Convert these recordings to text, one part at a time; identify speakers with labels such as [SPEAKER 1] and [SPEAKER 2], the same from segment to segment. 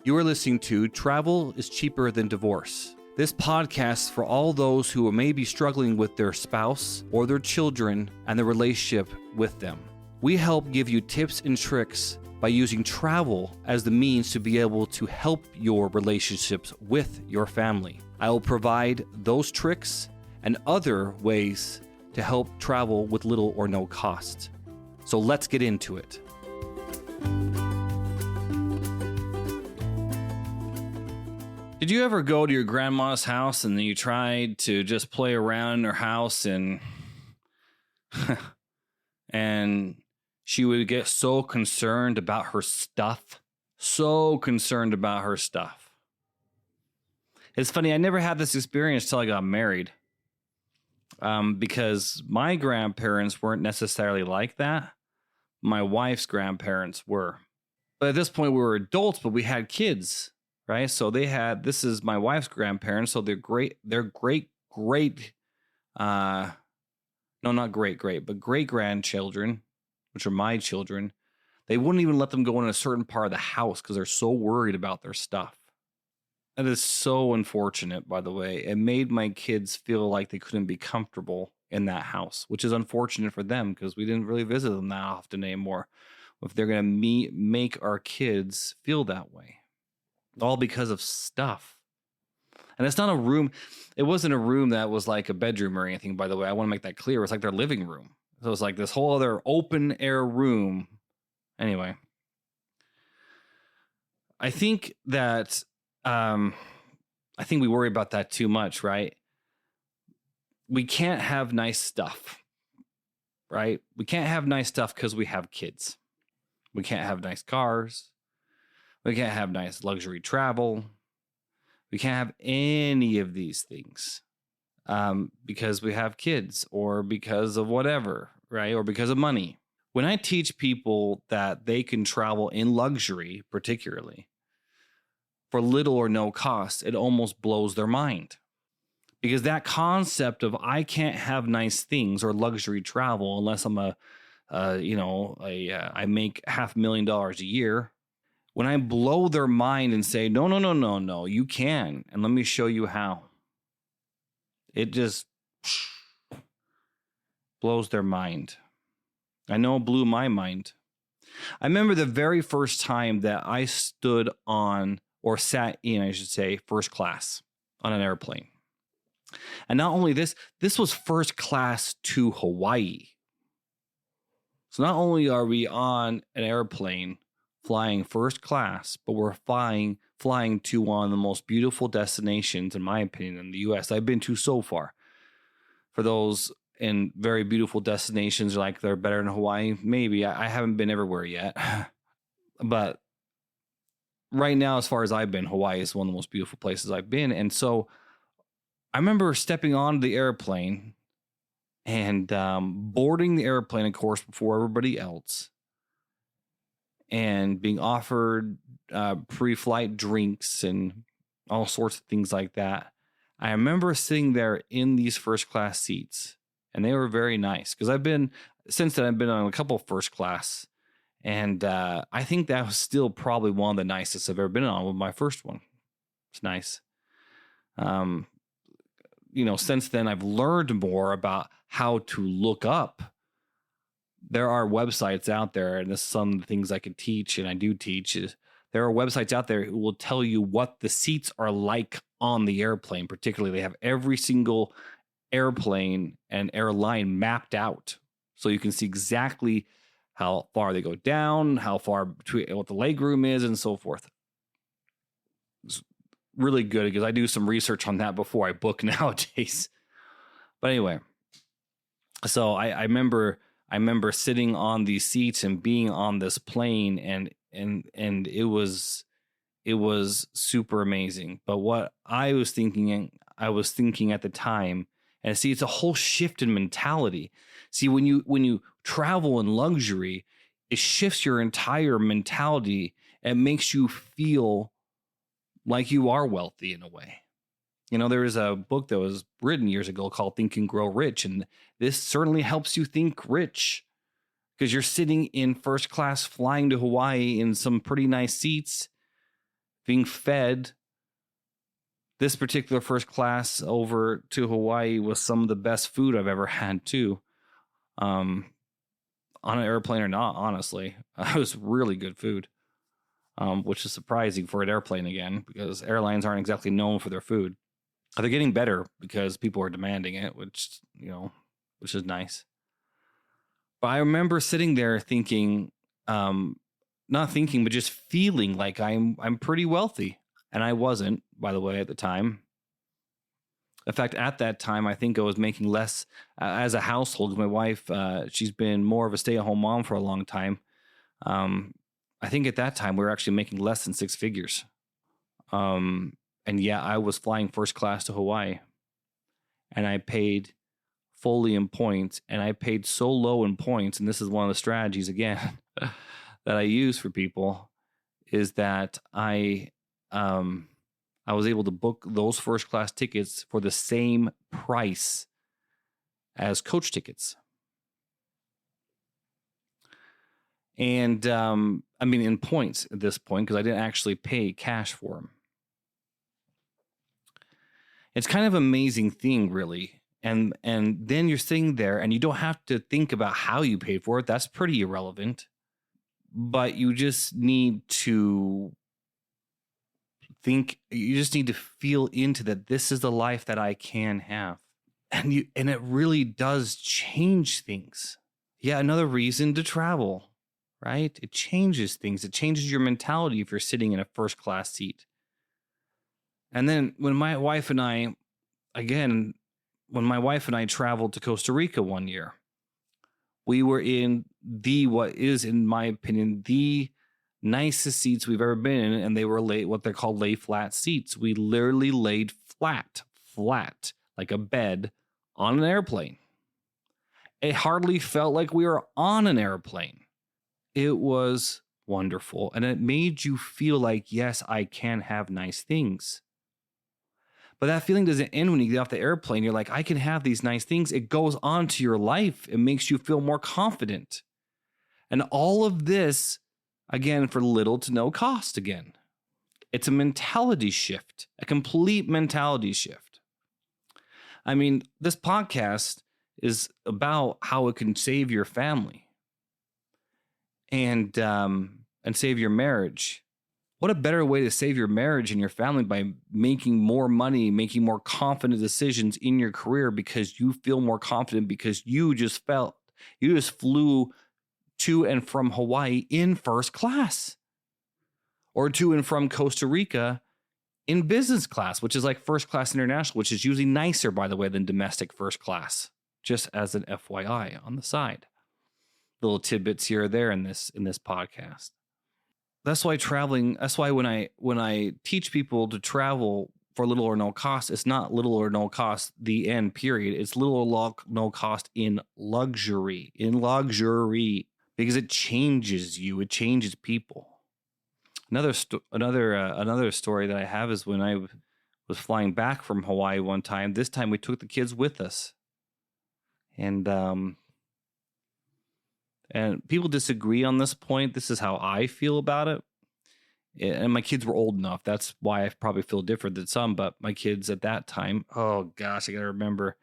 [SPEAKER 1] You are listening to Travel is Cheaper Than Divorce. This podcast is for all those who may be struggling with their spouse or their children and the relationship with them. We help give you tips and tricks by using travel as the means to be able to help your relationships with your family. I will provide those tricks and other ways to help travel with little or no cost. So let's get into it. Did you ever go to your grandma's house and then you tried to just play around in her house and and she would get so concerned about her stuff? It's funny, I never had this experience till I got married, because my grandparents weren't necessarily like that. My wife's grandparents were. But at this point, we were adults, but we had kids. Right. So this is my wife's grandparents. So they're great grandchildren, which are my children. They wouldn't even let them go in a certain part of the house because they're so worried about their stuff. That is so unfortunate, by the way. It made my kids feel like they couldn't be comfortable in that house, which is unfortunate for them because we didn't really visit them that often anymore. If they're going to make our kids feel that way. All because of stuff. And it's not a room. It wasn't a room that was like a bedroom or anything, by the way. I want to make that clear. It was like their living room. So it was like this whole other open air room. Anyway. I think that, we worry about that too much, right? We can't have nice stuff, right? We can't have nice stuff because we have kids. We can't have nice cars. We can't have nice luxury travel. We can't have any of these things because we have kids or because of whatever, right? Or because of money. When I teach people that they can travel in luxury, particularly, for little or no cost, it almost blows their mind. Because that concept of I can't have nice things or luxury travel unless I'm I make $500,000 a year. When I blow their mind and say, no, you can. And let me show you how. It just blows their mind. I know it blew my mind. I remember the very first time that I stood on, or sat in, I should say, first class on an airplane. And not only this was first class to Hawaii. So not only are we on an airplane flying first class, but we're flying to one of the most beautiful destinations, in my opinion, in the U.S. I've been to so far. For those in very beautiful destinations, like they're better than Hawaii, maybe. I haven't been everywhere yet. But right now, as far as I've been, Hawaii is one of the most beautiful places I've been. And so I remember stepping on the airplane and boarding the airplane, of course, before everybody else. And being offered pre-flight drinks and all sorts of things like that. I remember sitting there in these first class seats, and they were very nice because since then I've been on a couple of first class, and I think that was still probably one of the nicest I've ever been on with my first one. It's nice. Since then I've learned more about how to look up. There are websites out there, and this is some of the things I can teach, and I do teach, is there are websites out there who will tell you what the seats are like on the airplane. Particularly, they have every single airplane and airline mapped out. So you can see exactly how far they go down, how far between, what the leg room is, and so forth. It's really good because I do some research on that before I book nowadays. But anyway, so I remember sitting on these seats and being on this plane, and it was super amazing. But what I was thinking at the time, and see, it's a whole shift in mentality. See, when you travel in luxury, it shifts your entire mentality and makes you feel like you are wealthy in a way. There was a book that was written years ago called Think and Grow Rich. And this certainly helps you think rich because you're sitting in first class flying to Hawaii in some pretty nice seats, being fed this particular first class over to Hawaii was some of the best food I've ever had too. On an airplane or not, honestly. It was really good food, which is surprising for an airplane again, because airlines aren't exactly known for their food. They're getting better because people are demanding it, which is nice. But I remember sitting there thinking, not thinking, but just feeling like I'm pretty wealthy. And I wasn't, by the way, at the time. In fact, at that time, I think I was making less as a household. My wife, she's been more of a stay-at-home mom for a long time. I think at that time, we were actually making less than six figures. And yeah, I was flying first class to Hawaii. And I paid fully in points. And I paid so low in points, and this is one of the strategies, again, that I use for people, is that I was able to book those first class tickets for the same price as coach tickets. And I mean, in points at this point, because I didn't actually pay cash for them. It's kind of an amazing thing, really. And then you're sitting there and you don't have to think about how you paid for it. That's pretty irrelevant. But you just need to feel into that this is the life that I can have. And it really does change things. Yeah, another reason to travel, right? It changes things. It changes your mentality if you're sitting in a first class seat. And then when my wife and I traveled to Costa Rica one year, we were in what is, in my opinion, the nicest seats we've ever been in, and they were what they're called lay flat seats. We literally laid flat, like a bed on an airplane. It hardly felt like we were on an airplane. It was wonderful, and it made you feel like, yes, I can have nice things. But that feeling doesn't end when you get off the airplane. You're like, I can have these nice things. It goes on to your life. It makes you feel more confident. And all of this, again, for little to no cost again. It's a mentality shift, a complete mentality shift. I mean, this podcast is about how it can save your family and save your marriage. What a better way to save your marriage and your family by making more money, making more confident decisions in your career because you feel more confident because you just flew to and from Hawaii in first class, or to and from Costa Rica in business class, which is like first class international, which is usually nicer, by the way, than domestic first class, just as an FYI on the side. Little tidbits here or there in this podcast. That's why when I teach people to travel for little or no cost, it's not little or no cost, the end period. It's little or no cost in luxury, because it changes you. It changes people. Another story that I have is when I was flying back from Hawaii one time. This time we took the kids with us, and people disagree on this point. This is how I feel about it. And my kids were old enough. That's why I probably feel different than some. But my kids at that time, oh gosh, I got to remember,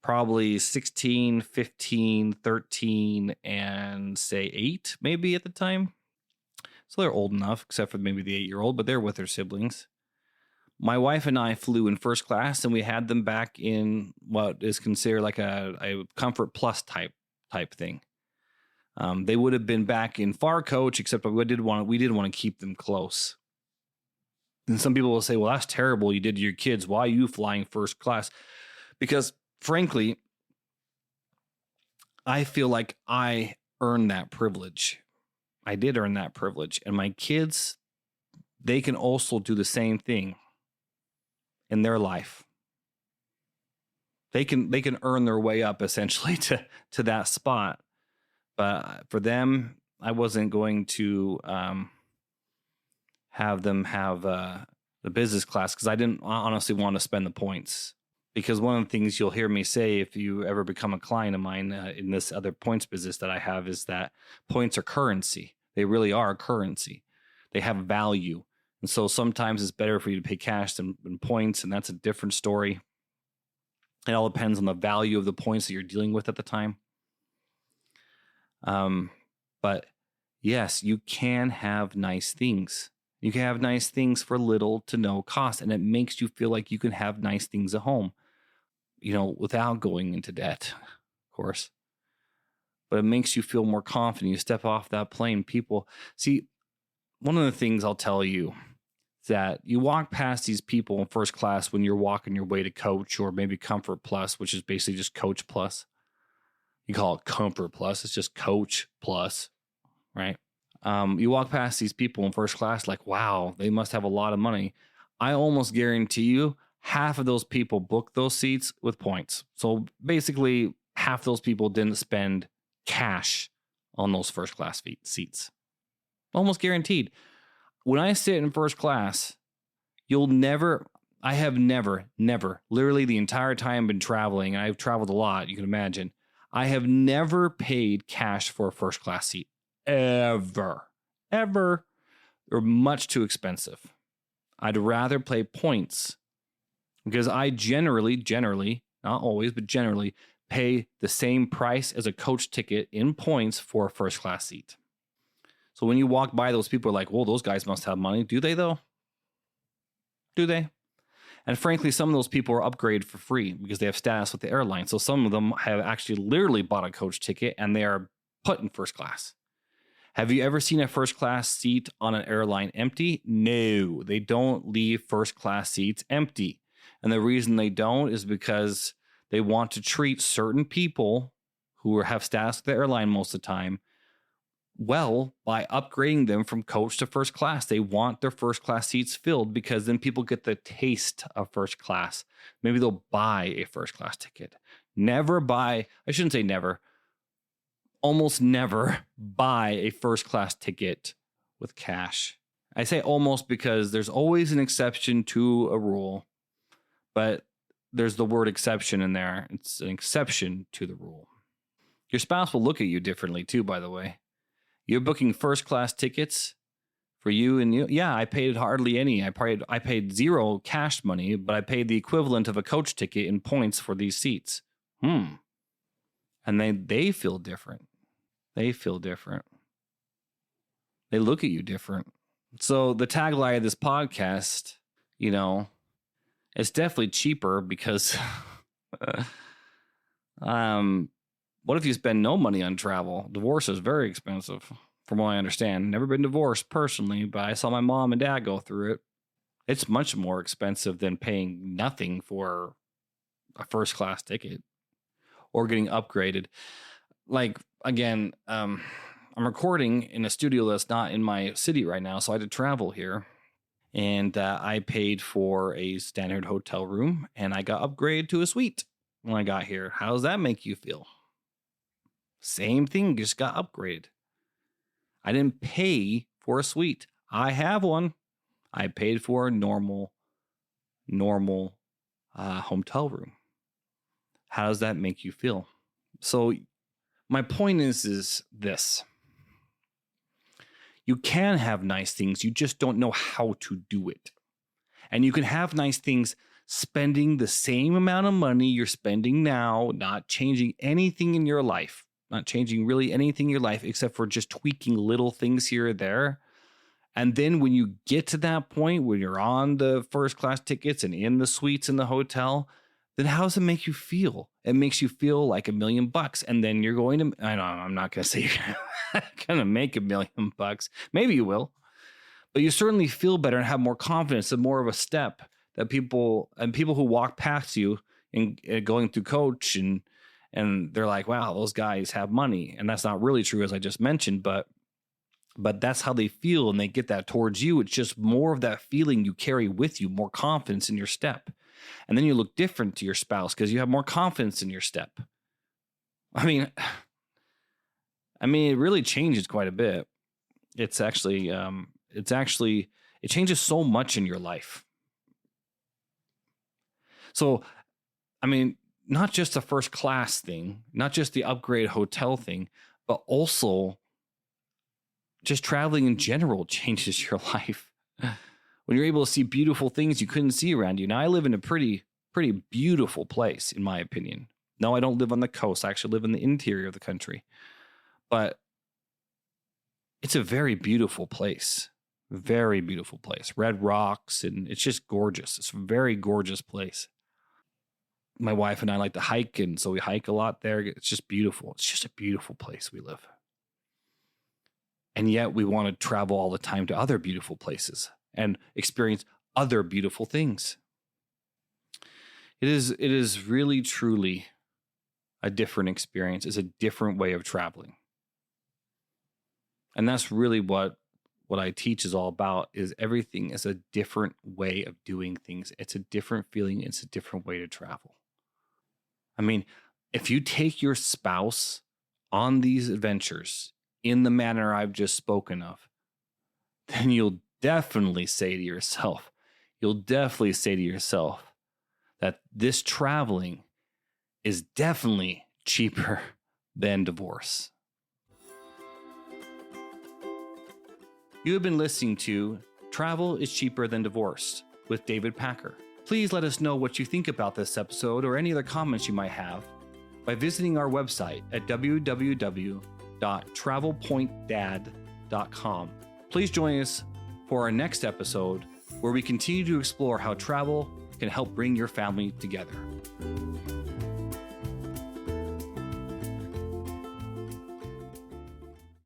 [SPEAKER 1] probably 16, 15, 13, and say 8 maybe at the time. So they're old enough, except for maybe the 8-year-old, but they're with their siblings. My wife and I flew in first class, and we had them back in what is considered like a Comfort Plus type thing. They would have been back in far coach, except we did want to keep them close. And some people will say, well, that's terrible you did to your kids. Why are you flying first class? Because frankly, I feel like I earned that privilege. I did earn that privilege. And my kids, they can also do the same thing in their life. They can earn their way up essentially to that spot. But for them, I wasn't going to have them have the business class because I didn't honestly want to spend the points. Because one of the things you'll hear me say if you ever become a client of mine in this other points business that I have is that points are currency. They really are currency. They have value. And so sometimes it's better for you to pay cash than points, and that's a different story. It all depends on the value of the points that you're dealing with at the time. But yes, you can have nice things. You can have nice things for little to no cost, and it makes you feel like you can have nice things at home, without going into debt, of course. But it makes you feel more confident. You step off that plane. People see, one of the things I'll tell you is that you walk past these people in first class when you're walking your way to Coach, or maybe Comfort Plus, which is basically just Coach Plus. You call it Comfort Plus. It's just Coach Plus, right? You walk past these people in first class like, wow, they must have a lot of money. I almost guarantee you half of those people booked those seats with points. So basically, half those people didn't spend cash on those first class seats. Almost guaranteed. When I sit in first class, I have never, literally the entire time I've been traveling, and I've traveled a lot, you can imagine, I have never paid cash for a first class seat. Ever. They're much too expensive. I'd rather pay points because I generally, not always, but generally pay the same price as a coach ticket in points for a first class seat. So when you walk by, those people are like, well, those guys must have money. Do they though? Do they? And frankly, some of those people are upgraded for free because they have status with the airline. So some of them have actually literally bought a coach ticket and they are put in first class. Have you ever seen a first class seat on an airline empty? No, they don't leave first class seats empty. And the reason they don't is because they want to treat certain people who have status with the airline most of the time well by upgrading them from coach to first class. They want their first class seats filled because then people get the taste of first class. Maybe they'll buy a first class ticket. Almost never buy a first class ticket with cash. I say almost because there's always an exception to a rule, but there's the word exception in there. It's an exception to the rule. Your spouse will look at you differently too, by the way. You're booking first class tickets for you and you. Yeah, I paid hardly any. I paid zero cash money, but I paid the equivalent of a coach ticket in points for these seats. And they feel different. They feel different. They look at you different. So the tagline of this podcast, it's definitely cheaper because what if you spend no money on travel? Divorce is very expensive, from what I understand. Never been divorced personally, but I saw my mom and dad go through it. It's much more expensive than paying nothing for a first class ticket or getting upgraded. Like, again, I'm recording in a studio that's not in my city right now, so I had to travel here. And I paid for a standard hotel room, and I got upgraded to a suite when I got here. How does that make you feel? Same thing, just got upgraded. I didn't pay for a suite. I have one. I paid for a normal hotel room. How does that make you feel? So my point is this. You can have nice things. You just don't know how to do it. And you can have nice things spending the same amount of money you're spending now, not changing anything in your life. Not changing really anything in your life except for just tweaking little things here or there. And then when you get to that point, when you're on the first class tickets and in the suites in the hotel, then how does it make you feel? It makes you feel like $1 million. And then you're going to, I know, I'm not going to say you're going to make $1 million. Maybe you will. But you certainly feel better and have more confidence and more of a step that people who walk past you and going through coach and they're like, wow, those guys have money. And that's not really true, as I just mentioned, but that's how they feel, and they get that towards you. It's just more of that feeling you carry with you, more confidence in your step. And then you look different to your spouse because you have more confidence in your step. I mean, it really changes quite a bit. It changes so much in your life. So, not just the first class thing, not just the upgrade hotel thing, but also just traveling in general changes your life. when you're able to see beautiful things you couldn't see around you. Now, I live in a pretty beautiful place, in my opinion. No, I don't live on the coast. I actually live in the interior of the country. But it's a very beautiful place. Very beautiful place. Red rocks, and it's just gorgeous. It's a very gorgeous place. My wife and I like to hike, and so we hike a lot there. It's just beautiful. It's just a beautiful place we live. And yet we want to travel all the time to other beautiful places and experience other beautiful things. It is really, truly a different experience. It's a different way of traveling. And that's really what I teach is all about, is everything is a different way of doing things. It's a different feeling. It's a different way to travel. I mean, if you take your spouse on these adventures in the manner I've just spoken of, then you'll definitely say to yourself that this traveling is definitely cheaper than divorce. You have been listening to Travel is Cheaper Than Divorce with David Packer. Please let us know what you think about this episode or any other comments you might have by visiting our website at www.travelpointdad.com. Please join us for our next episode, where we continue to explore how travel can help bring your family together.